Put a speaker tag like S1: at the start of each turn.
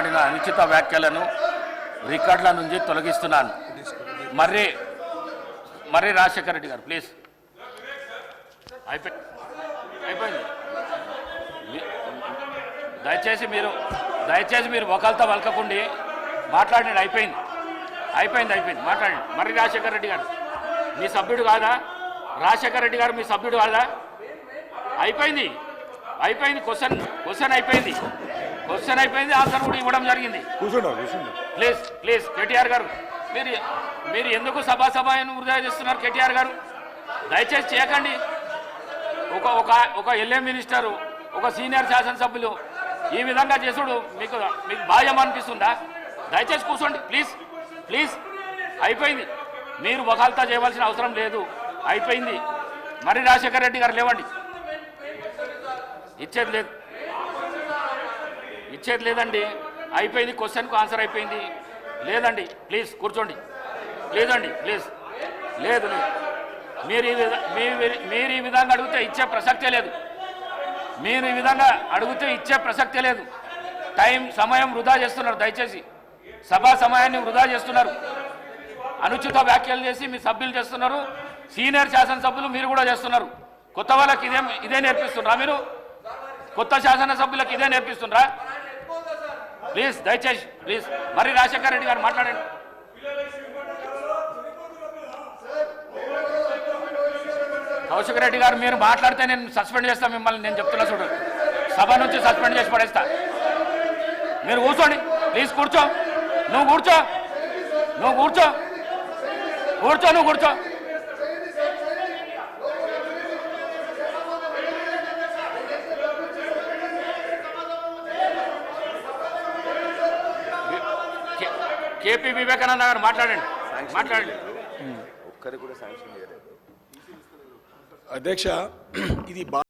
S1: మాట్లాడిన అనుచిత వ్యాఖ్యలను రికార్డుల నుంచి తొలగిస్తున్నాను. మర్రి రాజశేఖర రెడ్డి గారు ప్లీజ్. అయిపోయింది. దయచేసి మీరు ఒకళ్ళతో వలకకుండి మాట్లాడండి. అయిపోయింది మాట్లాడండి. మర్రి రాజశేఖర రెడ్డి గారు మీ సభ్యుడు కాదా? రాజశేఖర రెడ్డి గారు మీ సభ్యుడు కాదా? అయిపోయింది. క్వశ్చన్ అయిపోయింది. ఆన్సర్ కూడా ఇవ్వడం జరిగింది. ప్లీజ్ కేటీఆర్ గారు మీరు ఎందుకు సభాయను వృధా చేస్తున్నారు? కేటీఆర్ గారు దయచేసి చేయకండి. ఒక ఎల్ఏ మినిస్టరు, ఒక సీనియర్ శాసనసభ్యులు ఈ విధంగా చేసుడు మీకు భావ్యం అనిపిస్తుందా? దయచేసి కూర్చోండి ప్లీజ్. అయిపోయింది. మీరు వకాల్తా చేయవలసిన అవసరం లేదు. అయిపోయింది. మర్రి రాజశేఖర రెడ్డి గారు లేవండి. ఇచ్చేది లేదండి. అయిపోయింది. క్వశ్చన్కు ఆన్సర్ అయిపోయింది. లేదండి ప్లీజ్ కూర్చోండి. ప్లీజ్ లేదు. మీరు ఈ విధంగా అడిగితే ఇచ్చే ప్రసక్తే లేదు. సమయం వృధా చేస్తున్నారు. దయచేసి సభా సమయాన్ని వృధా చేస్తున్నారు. అనుచిత వ్యాఖ్యలు చేసి మీ సభ్యులు చేస్తున్నారు. సీనియర్ శాసనసభ్యులు మీరు కూడా చేస్తున్నారు. కొత్త వాళ్ళకి ఇదే నేర్పిస్తున్నారా? మీరు కొత్త శాసనసభ్యులకు ఇదే నేర్పిస్తున్నారా? దయచేసి మర్రి రాజశేఖర రెడ్డి గారు మాట్లాడండి. కౌశిక్ రెడ్డి గారు మీరు మాట్లాడితే నేను సస్పెండ్ చేస్తాను మిమ్మల్ని. నేను చెప్తున్నా చూడు, సభ నుంచి సస్పెండ్ చేసి పడేస్తా. మీరు కూర్చోండి ప్లీజ్. కూర్చో. కేపీ వివేకానంద గారు మాట్లాడండి.
S2: ఒక్కరికి కూడా శాంక్షన్ చేయలేదు
S3: అధ్యక్ష. ఇది